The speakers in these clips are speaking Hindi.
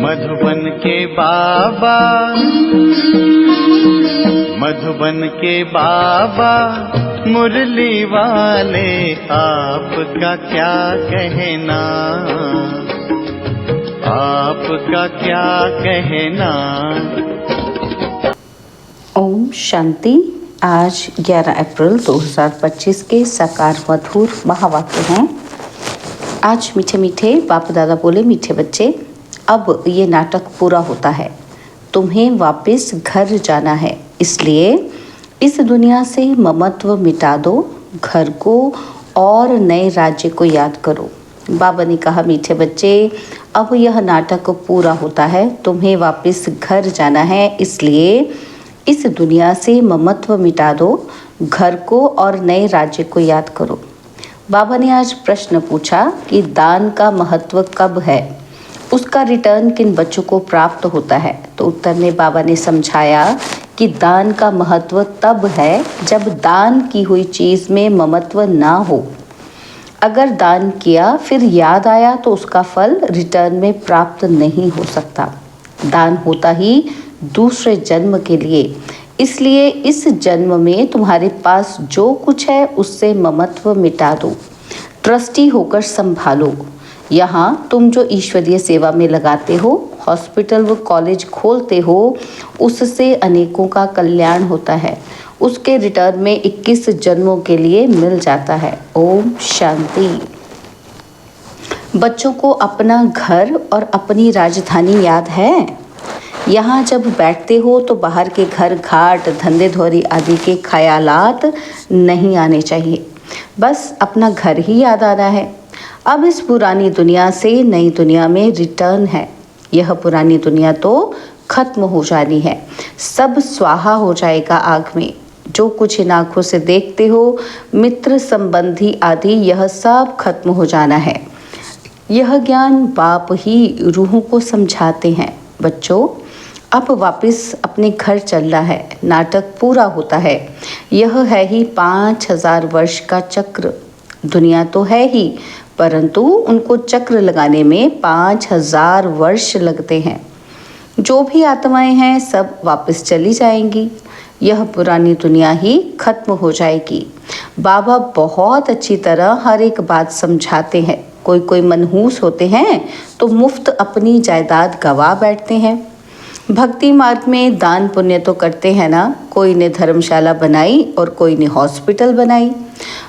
मधुबन के बाबा, मधुबन के बाबा मुरली वाले, आपका क्या कहना, आपका क्या कहना। ओम शांति। आज 11 अप्रैल 2025 के साकार मधुर महावाक्य हैं। आज मीठे मीठे बाप दादा बोले, मीठे बच्चे, अब ये नाटक पूरा होता है, तुम्हें वापस घर जाना है, इसलिए इस दुनिया से ममत्व मिटा दो, घर को और नए राज्य को याद करो। बाबा ने कहा, मीठे बच्चे, अब यह नाटक पूरा होता है, तुम्हें वापस घर जाना है, इसलिए इस दुनिया से ममत्व मिटा दो, घर को और नए राज्य को याद करो। बाबा ने आज प्रश्न पूछा कि दान का महत्व कब है, उसका रिटर्न किन बच्चों को प्राप्त होता है। तो उत्तर में बाबा ने समझाया कि दान का महत्व तब है जब दान की हुई चीज़ में ममत्व ना हो। अगर दान किया फिर याद आया तो उसका फल रिटर्न में प्राप्त नहीं हो सकता। दान होता ही दूसरे जन्म के लिए, इसलिए इस जन्म में तुम्हारे पास जो कुछ है उससे ममत्व मिटा दो, ट्रस्टी होकर संभालो। यहाँ तुम जो ईश्वरीय सेवा में लगाते हो, हॉस्पिटल व कॉलेज खोलते हो, उससे अनेकों का कल्याण होता है, उसके रिटर्न में 21 जन्मों के लिए मिल जाता है। ओम शांति। बच्चों को अपना घर और अपनी राजधानी याद है। यहाँ जब बैठते हो तो बाहर के घर, घाट, धंधे धौरी आदि के ख्यालात नहीं आने चाहिए, बस अपना घर ही याद आना है। अब इस पुरानी दुनिया से नई दुनिया में रिटर्न है। यह पुरानी दुनिया तो खत्म हो जानी है, सब स्वाहा हो जाएगा आग में। जो कुछ इन आँखों से देखते हो, मित्र संबंधी आदि, यह सब खत्म हो जाना है। यह ज्ञान बाप ही रूहों को समझाते हैं। बच्चों, अब वापस अपने घर चलना है, नाटक पूरा होता है। यह है ही 5000 वर्ष का चक्र। दुनिया तो है ही, परंतु उनको चक्र लगाने में 5000 वर्ष लगते हैं। जो भी आत्माएं हैं सब वापस चली जाएंगी, यह पुरानी दुनिया ही खत्म हो जाएगी। बाबा बहुत अच्छी तरह हर एक बात समझाते हैं। कोई कोई मनहूस होते हैं तो मुफ्त अपनी जायदाद गवा बैठते हैं। भक्ति मार्ग में दान पुण्य तो करते हैं ना, कोई ने धर्मशाला बनाई और कोई ने हॉस्पिटल बनाई।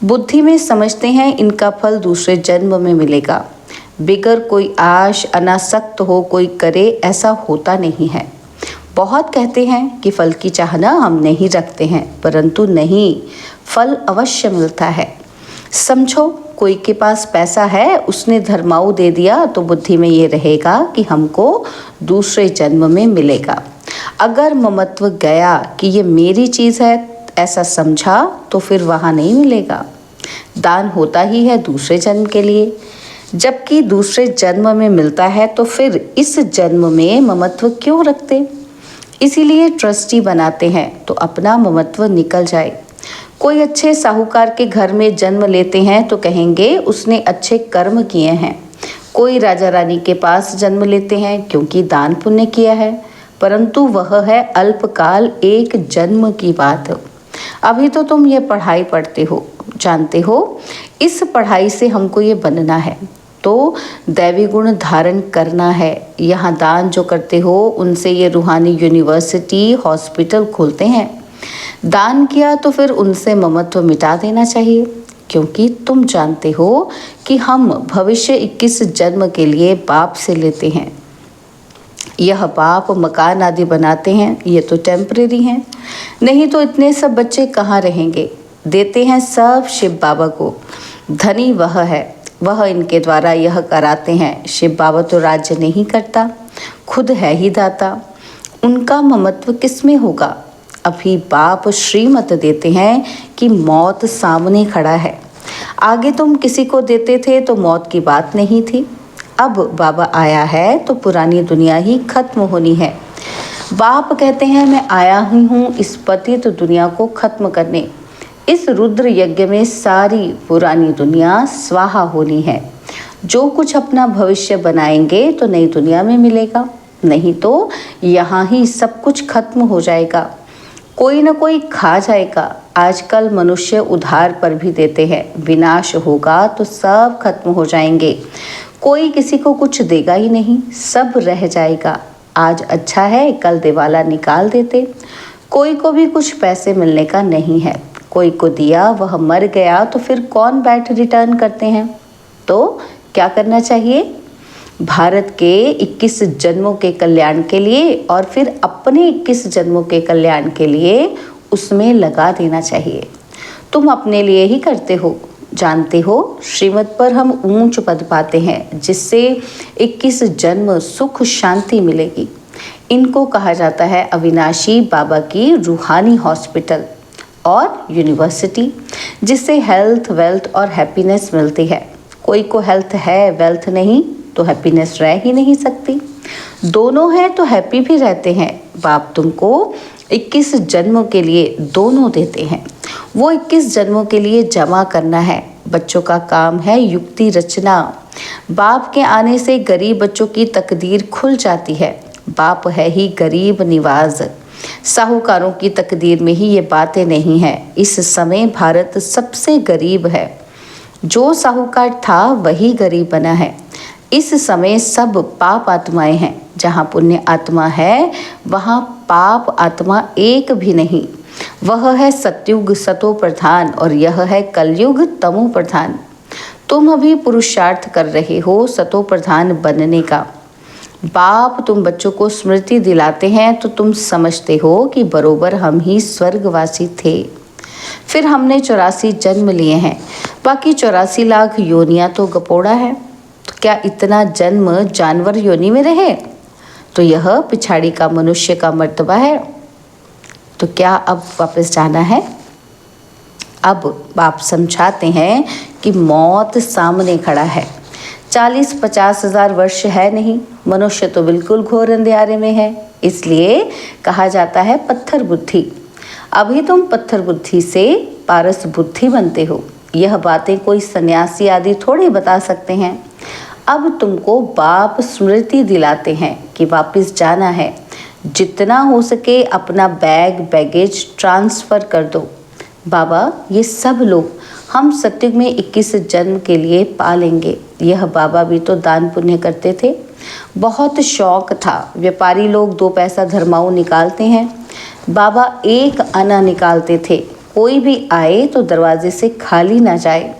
बुद्धि में समझते हैं इनका फल दूसरे जन्म में मिलेगा। बिगर कोई आश अनासक्त हो कोई करे, ऐसा होता नहीं है। बहुत कहते हैं कि फल की चाहना हम नहीं रखते हैं, परंतु नहीं, फल अवश्य मिलता है। समझो, कोई के पास पैसा है, उसने धर्माऊ दे दिया तो बुद्धि में ये रहेगा कि हमको दूसरे जन्म में मिलेगा। अगर ममत्व गया कि ये मेरी चीज़ है, ऐसा समझा, तो फिर वहाँ नहीं मिलेगा। दान होता ही है दूसरे जन्म के लिए, जबकि दूसरे जन्म में मिलता है, तो फिर इस जन्म में ममत्व क्यों रखते। इसीलिए ट्रस्टी बनाते हैं तो अपना ममत्व निकल जाए। कोई अच्छे साहूकार के घर में जन्म लेते हैं तो कहेंगे उसने अच्छे कर्म किए हैं। कोई राजा रानी के पास जन्म लेते हैं क्योंकि दान पुण्य किया है, परंतु वह है अल्पकाल, एक जन्म की बात। अभी तो तुम ये पढ़ाई पढ़ते हो, जानते हो इस पढ़ाई से हमको ये बनना है, तो दैवी गुण धारण करना है। यहाँ दान जो करते हो उनसे ये रूहानी यूनिवर्सिटी, हॉस्पिटल खोलते हैं। दान किया तो फिर उनसे ममत्व मिटा देना चाहिए, क्योंकि तुम जानते हो कि हम भविष्य 21 जन्म के लिए बाप से लेते हैं। यह बाप मकान आदि बनाते हैं, ये तो टेम्परेरी हैं, नहीं तो इतने सब बच्चे कहाँ रहेंगे। देते हैं सब शिव बाबा को, धनी वह है, वह इनके द्वारा यह कराते हैं। शिव बाबा तो राज्य नहीं करता, खुद है ही दाता, उनका ममत्व किस में होगा। अभी बाप श्रीमत देते हैं कि मौत सामने खड़ा है। आगे तुम किसी को देते थे तो मौत की बात नहीं थी, अब बाबा आया है तो पुरानी दुनिया ही खत्म होनी है। बाप कहते हैं मैं आया ही हूँ इस पतित दुनिया को खत्म करने। इस रुद्र यज्ञ में सारी पुरानी दुनिया स्वाहा होनी है। जो कुछ अपना भविष्य बनाएंगे तो नई दुनिया में मिलेगा, नहीं तो यहाँ ही सब कुछ खत्म हो जाएगा, कोई ना कोई खा जाएगा। आजकल मनुष्य उधार पर भी देते हैं, विनाश होगा तो सब खत्म हो जाएंगे, कोई किसी को कुछ देगा ही नहीं, सब रह जाएगा। आज अच्छा है कल दिवाला निकाल देते, कोई को भी कुछ पैसे मिलने का नहीं है, कोई को दिया वह मर गया तो फिर कौन बैठ रिटर्न करते हैं। तो क्या करना चाहिए? भारत के 21 जन्मों के कल्याण के लिए और फिर अपने 21 जन्मों के कल्याण के लिए उसमें लगा देना चाहिए। तुम अपने लिए ही करते हो, जानते हो श्रीमत पर हम ऊंच पद पाते हैं जिससे 21 जन्म सुख शांति मिलेगी। इनको कहा जाता है अविनाशी बाबा की रूहानी हॉस्पिटल और यूनिवर्सिटी, जिससे हेल्थ वेल्थ और हैप्पीनेस मिलती है। कोई को हेल्थ है वेल्थ नहीं तो हैप्पीनेस रह ही नहीं सकती, दोनों है तो हैप्पी भी रहते हैं। बाप तुमको 21 जन्मों के लिए दोनों देते हैं, वो 21 जन्मों के लिए जमा करना है। बच्चों का काम है युक्ति रचना। बाप के आने से गरीब बच्चों की तकदीर खुल जाती है। बाप है ही गरीब निवाज, साहूकारों की तकदीर में ही ये बातें नहीं है। इस समय भारत सबसे गरीब है, जो साहूकार था वही गरीब बना है। इस समय सब पाप आत्माएं हैं, जहाँ पुण्य आत्मा है वहाँ पाप आत्मा एक भी नहीं। वह है सतयुग सतो प्रधान और यह है कलयुग तमो प्रधान। तुम अभी पुरुषार्थ कर रहे हो सतो प्रधान बनने का। बाप तुम बच्चों को स्मृति दिलाते हैं तो तुम समझते हो कि बरोबर हम ही स्वर्गवासी थे। फिर हमने 84 जन्म लिए हैं, बाकी 84 लाख योनियाँ तो गपोड़ा है। तो क्या इतना जन्म जानवर योनि में रहे? तो यह पिछाड़ी का मनुष्य का मर्तबा है। तो क्या अब वापस जाना है? अब बाप समझाते हैं कि मौत सामने खड़ा है। 40-50 हज़ार वर्ष है नहीं, मनुष्य तो बिल्कुल घोर अंधियारे में है। इसलिए कहा जाता है पत्थर बुद्धि। अभी तुम पत्थर बुद्धि से पारस बुद्धि बनते हो। यह बातें कोई सन्यासी आदि थोड़े बता सकते हैं। अब तुमको बाप स्मृति दिलाते हैं कि वापस जाना है। जितना हो सके अपना बैगेज ट्रांसफ़र कर दो। बाबा ये सब लोग हम सत्युग में 21 जन्म के लिए पालेंगे। यह बाबा भी तो दान पुण्य करते थे, बहुत शौक था। व्यापारी लोग 2 पैसा धर्माऊ निकालते हैं, बाबा 1 आना निकालते थे। कोई भी आए तो दरवाजे से खाली ना जाए।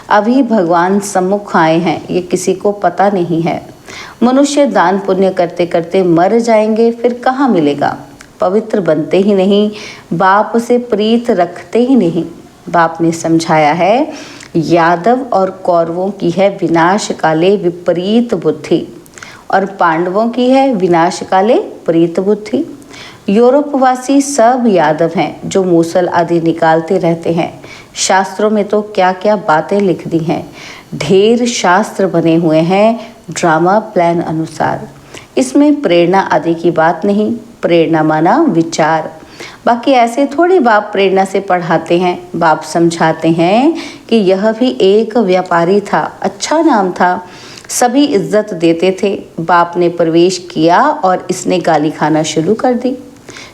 अभी भगवान सम्मुख आए हैं, ये किसी को पता नहीं है। मनुष्य दान पुण्य करते करते मर जाएंगे, फिर कहाँ मिलेगा? पवित्र बनते ही नहीं, बाप से प्रीत रखते ही नहीं। बाप ने समझाया है यादव और कौरवों की है विनाश काले विपरीत बुद्धि और पांडवों की है विनाश काले प्रीत बुद्धि। यूरोपवासी सब यादव हैं जो मूसल आदि निकालते रहते हैं। शास्त्रों में तो क्या क्या बातें लिख दी हैं, ढेर शास्त्र बने हुए हैं ड्रामा प्लान अनुसार। इसमें प्रेरणा आदि की बात नहीं, प्रेरणा माना विचार। बाकी ऐसे थोड़ी बाप प्रेरणा से पढ़ाते हैं। बाप समझाते हैं कि यह भी एक व्यापारी था, अच्छा नाम था, सभी इज्जत देते थे। बाप ने प्रवेश किया और इसने गाली खाना शुरू कर दी।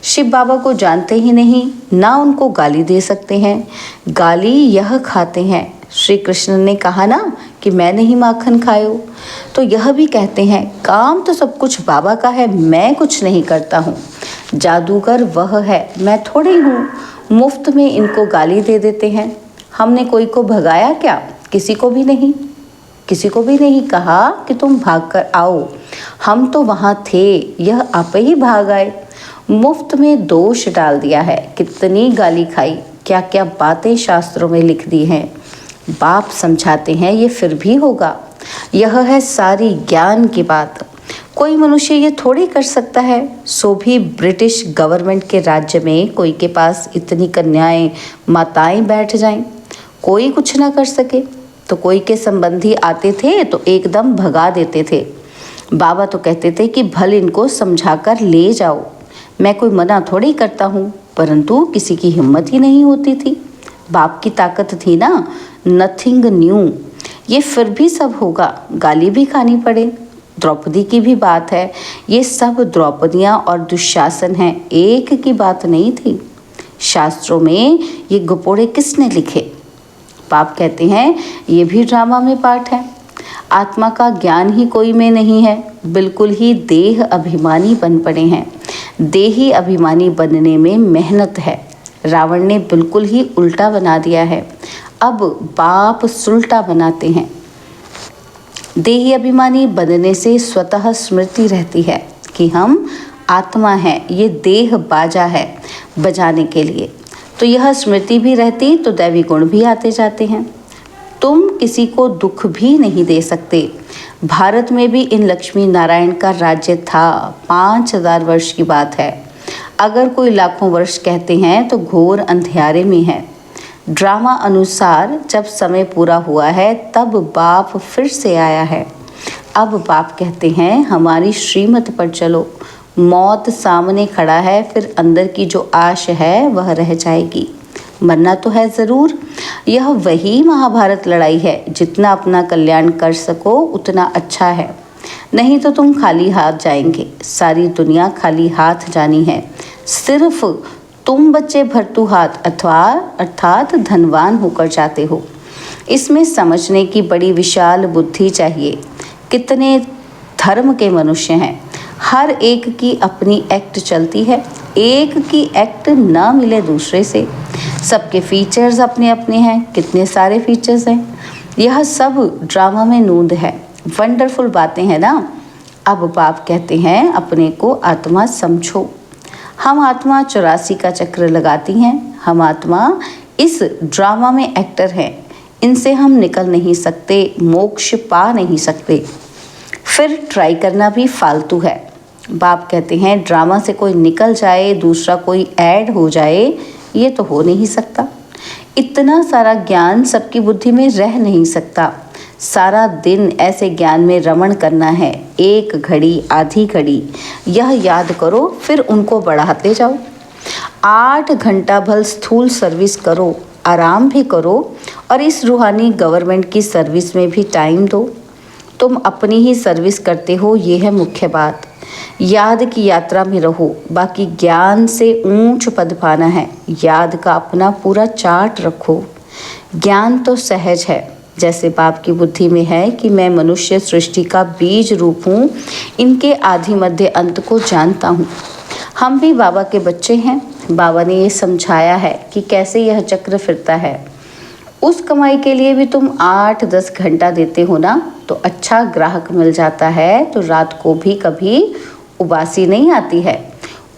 शिव बाबा को जानते ही नहीं, ना उनको गाली दे सकते हैं, गाली यह खाते हैं। श्री कृष्ण ने कहा ना कि मैं नहीं माखन खायो, तो यह भी कहते हैं काम तो सब कुछ बाबा का है, मैं कुछ नहीं करता हूँ। जादूगर वह है, मैं थोड़ी हूँ। मुफ्त में इनको गाली दे देते हैं। हमने कोई को भगाया क्या? किसी को भी नहीं। किसी को भी नहीं कहा कि तुम भाग कर आओ, हम तो वहाँ थे, यह आप ही भाग आए। मुफ्त में दोष डाल दिया है, कितनी गाली खाई, क्या क्या बातें शास्त्रों में लिख दी हैं। बाप समझाते हैं ये फिर भी होगा। यह है सारी ज्ञान की बात। कोई मनुष्य ये थोड़ी कर सकता है। सो भी ब्रिटिश गवर्नमेंट के राज्य में कोई के पास इतनी कन्याएं माताएं बैठ जाएं, कोई कुछ ना कर सके। तो कोई के संबंधी आते थे तो एकदम भगा देते थे। बाबा तो कहते थे कि भल इनको समझाकर ले जाओ। मैं कोई मना थोड़ी करता हूँ, परंतु किसी की हिम्मत ही नहीं होती थी। बाप की ताकत थी ना, नथिंग न्यू। ये फिर भी सब होगा, गाली भी खानी पड़े। द्रौपदी की भी बात है, ये सब द्रौपदियाँ और दुशासन हैं, एक की बात नहीं थी। शास्त्रों में ये गुपोड़े किसने लिखे? बाप कहते हैं ये भी ड्रामा में पार्ट है। आत्मा का ज्ञान ही कोई में नहीं है, बिल्कुल ही देह अभिमानी बन पड़े हैं। देही अभिमानी बनने में मेहनत है। रावण ने बिल्कुल ही उल्टा बना दिया है। अब बाप सुलटा बनाते हैं। देही अभिमानी बनने से स्वतः स्मृति रहती है कि हम आत्मा हैं, ये देह बाजा है बजाने के लिए। तो यह स्मृति भी रहती तो दैवी गुण भी आते जाते हैं। तुम किसी को दुख भी नहीं दे सकते। भारत में भी इन लक्ष्मी नारायण का राज्य था। 5000 वर्ष की बात है। अगर कोई लाखों वर्ष कहते हैं तो घोर अंधियारे में है। ड्रामा अनुसार जब समय पूरा हुआ है तब बाप फिर से आया है। अब बाप कहते हैं हमारी श्रीमत पर चलो। मौत सामने खड़ा है, फिर अंदर की जो आश है वह रह जाएगी। मरना तो है ज़रूर। यह वही महाभारत लड़ाई है। जितना अपना कल्याण कर सको उतना अच्छा है, नहीं तो तुम खाली हाथ जाएंगे। सारी दुनिया खाली हाथ जानी है। सिर्फ तुम बच्चे भरतू हाथ अर्थात धनवान होकर जाते हो। इसमें समझने की बड़ी विशाल बुद्धि चाहिए। कितने धर्म के मनुष्य हैं, हर एक की अपनी एक्ट चलती है। एक की एक्ट ना मिले दूसरे से। सबके फीचर्स अपने अपने हैं। कितने सारे फीचर्स हैं। यह सब ड्रामा में नूंद है। वंडरफुल बातें हैं ना। अब बाप कहते हैं अपने को आत्मा समझो। हम आत्मा 84 का चक्र लगाती हैं। हम आत्मा इस ड्रामा में एक्टर हैं। इनसे हम निकल नहीं सकते, मोक्ष पा नहीं सकते। फिर ट्राई करना भी फालतू है। बाप कहते हैं ड्रामा से कोई निकल जाए, दूसरा कोई ऐड हो जाए, ये तो हो नहीं सकता। इतना सारा ज्ञान सबकी बुद्धि में रह नहीं सकता। सारा दिन ऐसे ज्ञान में रमण करना है। एक घड़ी आधी घड़ी यह याद करो, फिर उनको बढ़ाते जाओ। 8 घंटा भर स्थूल सर्विस करो, आराम भी करो और इस रूहानी गवर्नमेंट की सर्विस में भी टाइम दो। तुम अपनी ही सर्विस करते हो, ये है मुख्य बात। याद की यात्रा में रहो। बाकी ज्ञान से ऊंच पद पाना है। याद का अपना पूरा चार्ट रखो। ज्ञान तो सहज है, जैसे बाप की बुद्धि में है कि मैं मनुष्य सृष्टि का बीज रूप हूँ। इनके आदि मध्य अंत को जानता हूँ। हम भी बाबा के बच्चे हैं। बाबा ने ये समझाया है कि कैसे यह चक्र फिरता है। उस कमाई के लिए भी तुम 8-10 घंटा देते हो ना, तो अच्छा ग्राहक मिल जाता है तो रात को भी कभी उबासी नहीं आती है।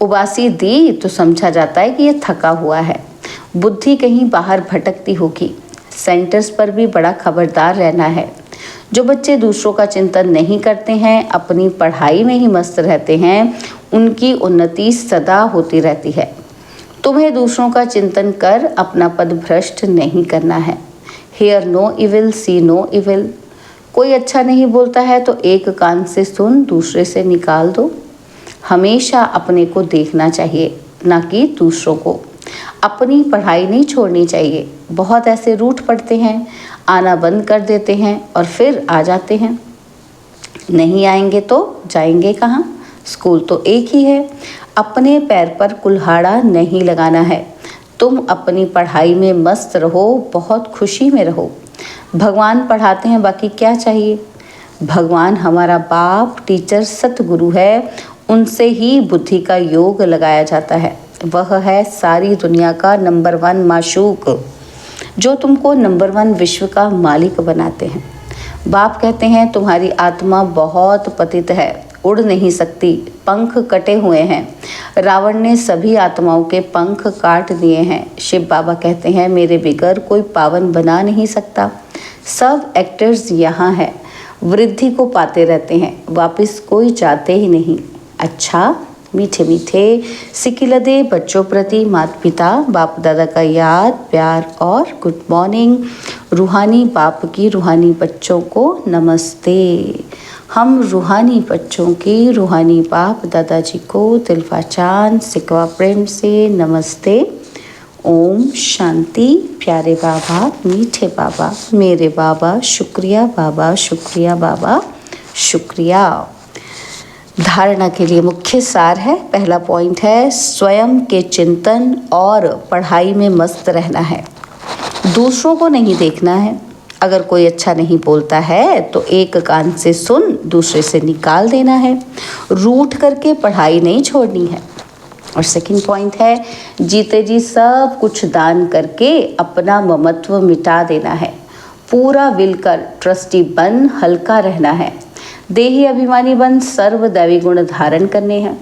उबासी दी तो समझा जाता है कि यह थका हुआ है। बुद्धि कहीं बाहर भटकती होगी। सेंटर्स पर भी बड़ा खबरदार रहना है। जो बच्चे दूसरों का चिंतन नहीं करते हैं, अपनी पढ़ाई में ही मस्त रहते हैं, उनकी उन्नति सदा होती रहती है। तुम्हें दूसरों का चिंतन कर अपना पद भ्रष्ट नहीं करना है। हेयर नो इविल, सी नो इविल। कोई अच्छा नहीं बोलता है तो एक कान से सुन, दूसरे से निकाल दो। हमेशा अपने को देखना चाहिए, ना कि दूसरों को। अपनी पढ़ाई नहीं छोड़नी चाहिए। बहुत ऐसे रूठ पड़ते हैं, आना बंद कर देते हैं और फिर आ जाते हैं। नहीं आएंगे तो जाएंगे कहाँ? स्कूल तो एक ही है। अपने पैर पर कुल्हाड़ा नहीं लगाना है। तुम अपनी पढ़ाई में मस्त रहो, बहुत खुशी में रहो। भगवान पढ़ाते हैं, बाकी क्या चाहिए। भगवान हमारा बाप, टीचर, सतगुरु है। उनसे ही बुद्धि का योग लगाया जाता है। वह है सारी दुनिया का नंबर 1 माशूक, जो तुमको नंबर 1 विश्व का मालिक बनाते हैं। बाप कहते हैं तुम्हारी आत्मा बहुत पतित है, उड़ नहीं सकती, पंख कटे हुए हैं। रावण ने सभी आत्माओं के पंख काट दिए हैं। शिव बाबा कहते हैं मेरे बिगर कोई पावन बना नहीं सकता। सब एक्टर्स यहाँ है, वृद्धि को पाते रहते हैं, वापस कोई जाते ही नहीं। अच्छा, मीठे मीठे सिकिलदे बच्चों प्रति माता पिता बाप दादा का याद, प्यार और गुड मॉर्निंग। रूहानी बाप की रूहानी बच्चों को नमस्ते। हम रूहानी बच्चों की रूहानी बाप दादाजी को दिलवा चांद सिकवा प्रेम से नमस्ते। ओम शांति। प्यारे बाबा, मीठे बाबा, मेरे बाबा, शुक्रिया बाबा, शुक्रिया बाबा, शुक्रिया। धारणा के लिए मुख्य सार है, पहला पॉइंट है स्वयं के चिंतन और पढ़ाई में मस्त रहना है। दूसरों को नहीं देखना है। अगर कोई अच्छा नहीं बोलता है तो एक कान से सुन, दूसरे से निकाल देना है। रूठ करके पढ़ाई नहीं छोड़नी है। और सेकंड पॉइंट है जीते जी सब कुछ दान करके अपना ममत्व मिटा देना है। पूरा विलकर ट्रस्टी बन हल्का रहना है। देही अभिमानी बन सर्व दैवी गुण धारण करने हैं।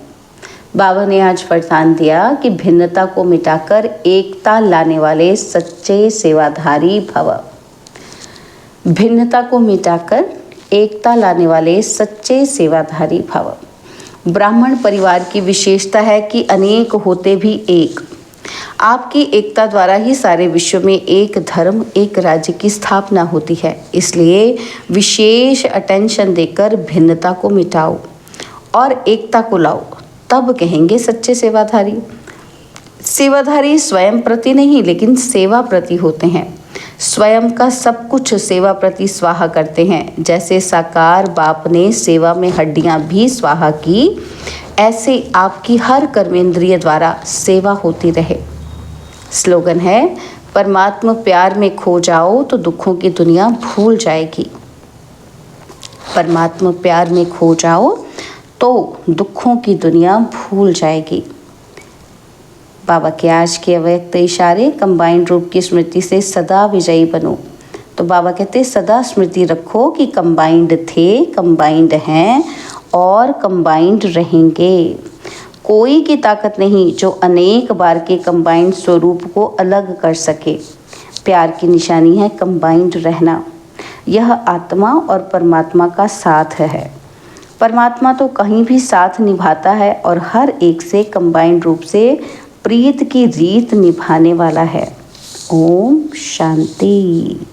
बाबा ने आज वरदान दिया कि भिन्नता को मिटाकर एकता लाने वाले सच्चे सेवाधारी भव। भिन्नता को मिटाकर एकता लाने वाले सच्चे सेवाधारी भव। ब्राह्मण परिवार की विशेषता है कि अनेक होते भी एक। आपकी एकता द्वारा ही सारे विश्व में एक धर्म, एक राज्य की स्थापना होती है। इसलिए विशेष अटेंशन देकर भिन्नता को मिटाओ और एकता को लाओ, तब कहेंगे सच्चे सेवाधारी। सेवाधारी स्वयं प्रति नहीं लेकिन सेवा प्रति होते हैं। स्वयं का सब कुछ सेवा प्रति स्वाहा करते हैं। जैसे साकार बाप ने सेवा में हड्डियां भी स्वाहा की, ऐसे आपकी हर कर्मेंद्रिय द्वारा सेवा होती रहे। स्लोगन है परमात्मा प्यार में खो जाओ तो दुखों की दुनिया भूल जाएगी। परमात्मा प्यार में खो जाओ तो दुखों की दुनिया भूल जाएगी। बाबा के आज के अव्यक्त इशारे कंबाइंड रूप की स्मृति से सदा विजयी बनो। तो बाबा कहते सदा स्मृति रखो कि कंबाइंड थे, कंबाइंड हैं और कंबाइंड रहेंगे। कोई की ताकत नहीं जो अनेक बार के कंबाइंड स्वरूप को अलग कर सके। प्यार की निशानी है कंबाइंड रहना। यह आत्मा और परमात्मा का साथ है। परमात्मा तो कहीं भी साथ निभाता है और हर एक से कंबाइंड रूप से प्रीत की रीत निभाने वाला है। ओम शांति।